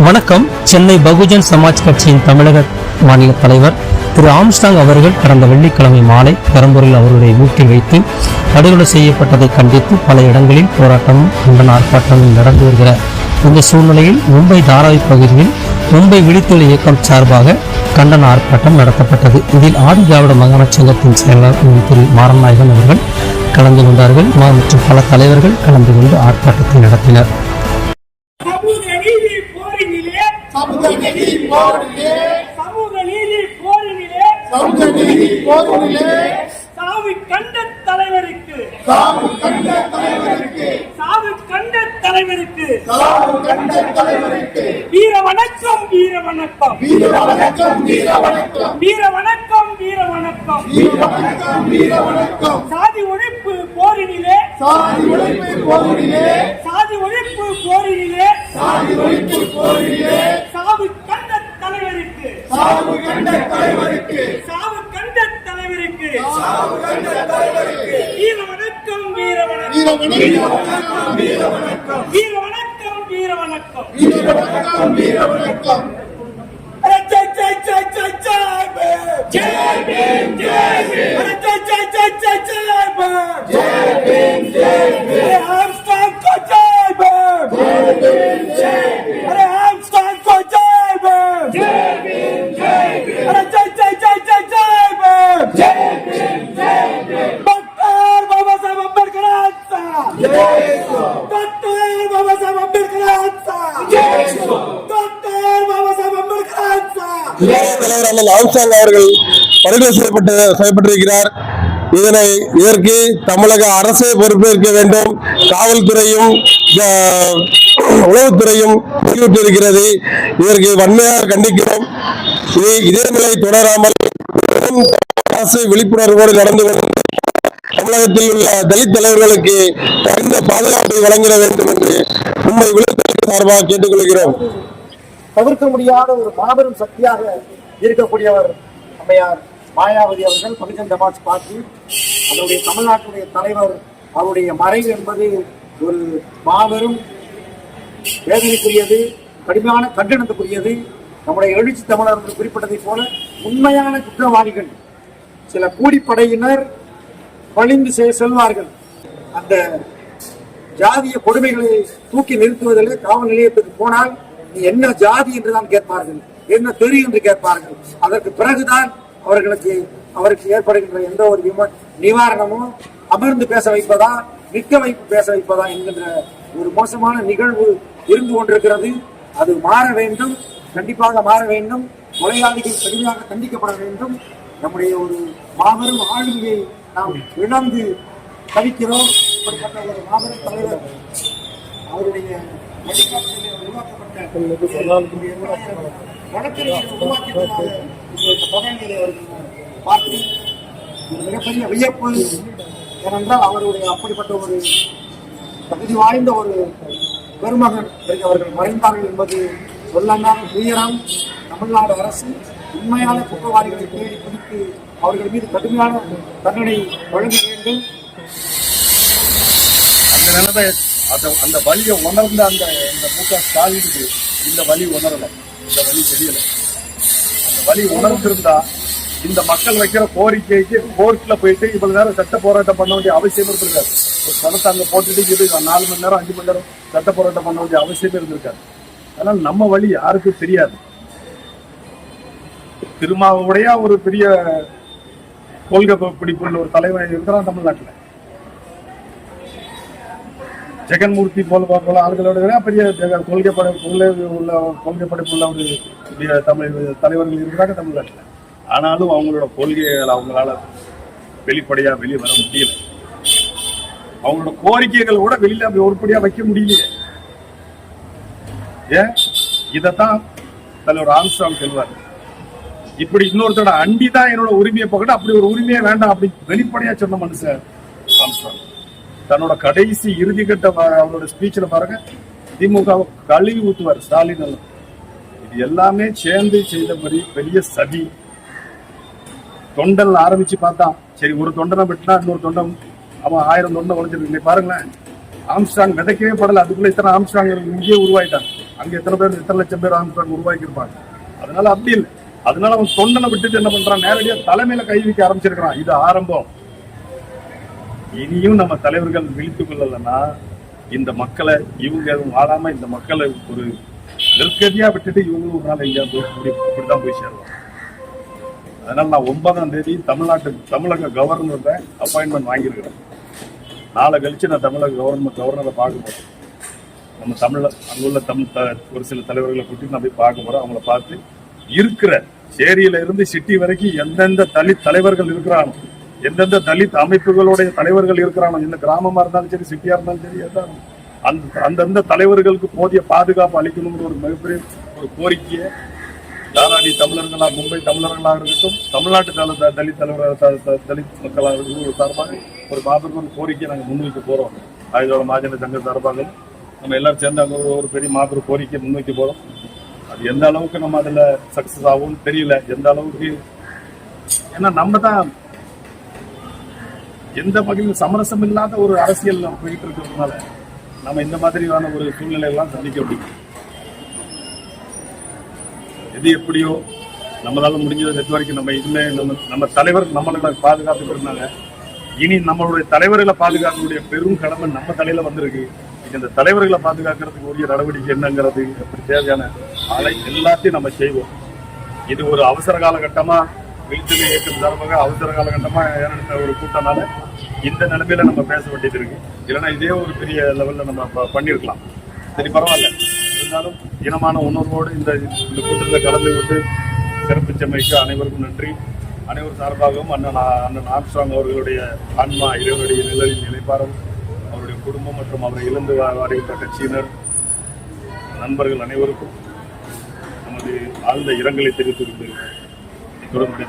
வணக்கம். சென்னை பகுஜன் சமாஜ் கட்சியின் தமிழக மாநில தலைவர் திரு ஆம்ஸ்ட்ராங் அவர்கள் கடந்த வெள்ளிக்கிழமை மாலை பெரம்பூரில் அவருடைய வீட்டில் வைத்து படுகொலை செய்யப்பட்டதை கண்டித்து பல இடங்களில் போராட்டமும் கண்டன ஆர்ப்பாட்டமும் நடந்து வருகிற இந்த சூழ்நிலையில் மும்பை தாராவி பகுதியில் மும்பை விழித்தொழி இயக்கம் சார்பாக கண்டன ஆர்ப்பாட்டம் நடத்தப்பட்டது. இதில் ஆதி திராவிட மாகாண சங்கத்தின் செயலாளர் திரு மாரநாயகன் அவர்கள் கலந்து கொண்டார்கள் மற்றும் பல தலைவர்கள் கலந்து கொண்டு ஆர்ப்பாட்டத்தை நடத்தினர். சாவு கண்ட தலைவருக்கு வீர வணக்கம், வீர வணக்கம், வீர வணக்கம், வீர வணக்கம், வீர வணக்கம், வீர வணக்கம், வீர வணக்கம். சாதி ஒழிப்பு போரினிலே, சாதி ஒழிப்பு போரினிலே, சாதி ஒழிப்பு போரினிலே, சாதி ஒழிப்பு போரினிலே சாவு கண்ட தலைவருக்கு, சாவு கண்ட தலைவருக்கு, சாவு கண்ட தலைவருக்கு, சாவு கண்ட தலைவருக்கு வீர வணக்கம், வீர வணக்கம், வீர வணக்கம், வீர வணக்கம், வீர வணக்கம், வீர வணக்கம், வீர வணக்கம், வீர வணக்கம். ஜெய் ஜெய் ஜெய் ஜெய் ஜெய் பீம், ஜெய் பீம், ஜெய் பீம், ஜெய் ஜெய் ஜெய் ஜெய் ஜெய் பீம், ஜெய் பீம், ஜெய் பீம். ஆம்ஸ்ட்ராங் को जय भीम, जय भीम, जय भीम. अरे आर्मस्ट्रांग को जय भीम, जय भीम, जय भीम. अरे जय जय जय जय जय भीम, जय भीम, जय भीम. डॉक्टर बाबासाहेब आंबेडकरांचा जय हो, डॉक्टर बाबासाहेब आंबेडकरांचा जय हो, डॉक्टर बाबासाहेब आंबेडकरांचा जय. தலைவர் ஆம்ஸ்ட்ராங் அவர்கள் படுகொலை செய்யப்பட்டிருக்கிறார். இதற்கு தமிழக அரசே பொறுப்பேற்க வேண்டும். காவல்துறையும் உளவுத்துறையும் வெளியிட்டிருக்கிறது. இதற்கு வன்மையாக கண்டிக்கிறோம். இதே நிலை தொடராமல் அரசு விழிப்புணர்வோடு நடந்து கொண்டு தமிழகத்தில் உள்ள தலித் தலைவர்களுக்கு தகுந்த பாதுகாப்பை வழங்கிட வேண்டும் என்று மும்பை விழுப்புரம் சார்பாக கேட்டுக்கொள்கிறோம். தவிர்க்க முடியாத ஒரு மாபெரும் சக்தியாக இருக்கக்கூடியவர் அம்மையார் மாயாவதி அவர்கள். பகுஜன் சமாஜ் பார்ட்டி அதனுடைய தமிழ்நாட்டுடைய தலைவர் அவருடைய மறைவு என்பது ஒரு மாபெரும் வேதனைக்குரியது, கடுமையான கண்டனத்துக்குரியது. நம்முடைய எழுச்சி தமிழர்கள் குறிப்பிட்டதை போல உண்மையான குற்றவாளிகள் சில கூலிப்படையினர் பழிந்து செல்வார்கள். அந்த ஜாதிய கொடுமைகளை தூக்கி நிறுத்துவதில் காவல் நிலையத்துக்கு போனால் நீ என்ன ஜாதி என்றுதான் கேட்பார்கள், என்ன தெரு என்று கேட்பார்கள். அதற்கு பிறகுதான் அவருக்கு ஏற்படுகின்ற எந்த ஒரு நிவாரணமும் அமர்ந்து பேச வைப்பதா நிற்க வைப்பு பேச வைப்பதா என்கின்ற ஒரு மோசமான நிகழ்வு இருந்து கொண்டிருக்கிறது. அது மாற வேண்டும், கண்டிப்பாக மாற வேண்டும். கொலையாளிகள் கடுமையாக கண்டிக்கப்பட வேண்டும். நம்முடைய ஒரு மாபெரும் ஆளுமையை நாம் இழந்து தவிக்கிறோம். அப்படிப்பட்ட ஒரு மாபெரும் தலைவர் அவருடைய வழிகாட்டுதலில் உருவாக்கப்பட்ட வழக்கறிஞர் உருவாக்கியதனால பார்த்து மிகப்பெரிய வியப்பு. ஏனென்றால் அவருடைய அப்படிப்பட்ட ஒரு தகுதி வாய்ந்த ஒரு பெருமகன் அவர்கள் மறைந்தார்கள் என்பது சொல்லலாம் துயரம். தமிழ்நாடு அரசு உண்மையான குற்றவாளிகளை தேடி பிடித்து அவர்கள் மீது கடுமையான தண்டனை வழங்க வேண்டும். அந்த வழியை உணர்ந்த அந்த மு.க. ஸ்டாலினுக்கு இந்த வழி உணரல, இந்த வழி தெரியல. அந்த வழி உணர்ந்திருந்தா இந்த மக்கள் வைக்கிற கோரிக்கைக்கு கோர்ட்ல போயிட்டு இவ்வளவு நேரம் சட்ட போராட்டம் பண்ண வேண்டிய அவசியம் இருந்திருக்காரு. ஒரு பணத்தை அங்க போட்டுட்டு இது 4 மணி நேரம் 5 மணி நேரம் சட்ட போராட்டம் பண்ண வேண்டிய அவசியம் இருந்திருக்காரு. அதனால நம்ம வழி யாருக்கும் தெரியாது. திருமாவுடைய ஒரு பெரிய கொள்கை பிடிப்புள்ள ஒரு தலைவன் இருக்கிறான் தமிழ்நாட்டில். ஜெகன்மூர்த்தி போல ஆளுகளோட பெரிய கொள்கை படைப்பு உள்ள ஒரு தமிழ் தலைவர்கள் இருக்கிறாங்க தமிழ்நாட்டில். ஆனாலும் அவங்களோட கொள்கைகள் அவங்களால வெளிப்படையா வெளியே வர முடியல. அவங்களோட கோரிக்கைகள் கூட வெளியில அப்படி உருப்படியா வைக்க முடியலையே. ஏன் இதத்தான் தலைவர் ஆம்ஸ்ட்ராங் சொல்வார், இப்படி இன்னொருத்தோட அண்டி தான் என்னோட உரிமையை பக்கத்து, அப்படி ஒரு உரிமையை வேண்டாம் அப்படி வெளிப்படையா சொன்ன மனுஷன் ஆம்ஸ்ட்ராங். தன்னோட கடைசி இறுதி கட்ட அவரோட ஸ்பீச்ல பாருங்க, திமுக கழுவி ஊத்துவார் ஸ்டாலின். இது எல்லாமே சேர்ந்து செய்த மாதிரி பெரிய சதி. தொண்டல் ஆரம்பிச்சு பார்த்தா சரி, ஒரு தொண்டனை விட்டுனா இன்னொரு தொண்டன் அவன் 1000 தொண்டை உழைச்சிருக்கு. பாருங்களேன், ஆம்ஸ்ட்ராங் விதைக்கவே படல, அதுக்குள்ள இத்தனை ஆம்ஸ்ட்ராங் இங்கேயே உருவாயிட்டாங்க. அங்க எத்தனை லட்சம் பேர் ஆம்ஸ்ட்ராங் உருவாக்கி இருப்பாங்க. அதனால அப்படி இல்லை. அதனால அவன் தொண்டனை விட்டுட்டு என்ன பண்றான், நேரடியா தலைமையில கை வைக்க ஆரம்பிச்சிருக்கிறான். இது ஆரம்பம். இனியும் நம்ம தலைவர்கள் விழித்துக் கொள்ளலன்னா இந்த மக்களை இவங்க வாழாம இந்த மக்களை ஒரு நெருக்கடியா விட்டுட்டு இவங்களும் ஒரு நாள் எங்கேயாவது இப்படிதான் போய் சேருவாங்க. அதனால நான் 9ஆம் தேதி தமிழக கவர்னரை அப்பாயின்மெண்ட் வாங்கியிருக்கிறேன். நாளை கழிச்சு நான் தமிழக கவர்னரை பார்க்க போறேன். நம்ம அங்குள்ள ஒரு சில தலைவர்களை கூட்டி நான் போய் பார்க்க போறேன். அவங்கள பார்த்து இருக்கிற சேரியில இருந்து சிட்டி வரைக்கும் எந்தெந்த தலித் தலைவர்கள் இருக்கிறானோ, எந்தெந்த தலித் அமைப்புகளுடைய தலைவர்கள் இருக்கிறானோ, இந்த கிராமமா இருந்தாலும் சரி சிட்டியா இருந்தாலும் சரி, அந்தந்த தலைவர்களுக்கு போதிய பாதுகாப்பு அளிக்கணுங்கிற ஒரு மிகப்பெரிய ஒரு கோரிக்கையை தாராளி தமிழர்களா, மும்பை தமிழர்களாக இருக்கட்டும், தமிழ்நாட்டு தலித் மக்களாக இருக்கட்டும் சார்பாக ஒரு மாபெரும் ஒரு கோரிக்கையை நாங்கள் முன்வைக்க போறோம். ஆயுதோட மாஜன சங்க சார்பாக நம்ம எல்லாரும் சேர்ந்து அங்க ஒரு பெரிய மாபெரும் கோரிக்கையை முன்வைக்க போறோம். அது எந்த அளவுக்கு நம்ம அதுல சக்சஸ் ஆகும் தெரியல. எந்த அளவுக்கு, ஏன்னா நம்ம தான் எந்த வகையில் சமரசம் இல்லாத ஒரு அரசியல் நம்ம போயிட்டு இருக்கிறதுனால நம்ம இந்த மாதிரியான ஒரு சூழ்நிலை எல்லாம் சந்திக்க முடியும். எது எப்படியோ நம்மளால முடிஞ்சது இது வரைக்கும் நம்ம இதுமே நம்ம தலைவர் நம்மளை பாதுகாத்துட்டு இருந்தாங்க. இனி நம்மளுடைய தலைவர்களை பாதுகாக்கக்கூடிய பெரும் கடமை நம்ம தலையில வந்திருக்கு. இந்த தலைவர்களை பாதுகாக்கிறதுக்கு உரிய நடவடிக்கை என்னங்கிறது, எப்படி தேவையான ஆலை எல்லாத்தையும் நம்ம செய்வோம். இது ஒரு அவசர காலகட்டமா விழித்துணை இயக்கம் சார்பாக அவசர காலகட்டமா ஏற்பட்ட ஒரு கூட்டனால இந்த நிலைமையில நம்ம பேச வேண்டியது இருக்கு. இல்லைன்னா இதே ஒரு பெரிய லெவல்ல நம்ம பண்ணிருக்கலாம். சரி, பரவாயில்ல. இருந்தாலும் இனமான உணர்வோடு இந்த கூட்டத்தில் கலந்து கொண்டு சிறப்பிச்சமைக்கு அனைவருக்கும் நன்றி. அனைவரும் சார்பாகவும் அண்ணன் ஆம்ஸ்ட்ராங் அவர்களுடைய ஆன்மா இறைவனுடைய நிழலில் நிலைப்பாரும், அவருடைய குடும்பம் மற்றும் அவரை இழந்து வாரிவிட்ட கட்சியினர் நண்பர்கள் அனைவருக்கும் நமது ஆழ்ந்த இரங்கலை தெரிவித்து தொடர்பு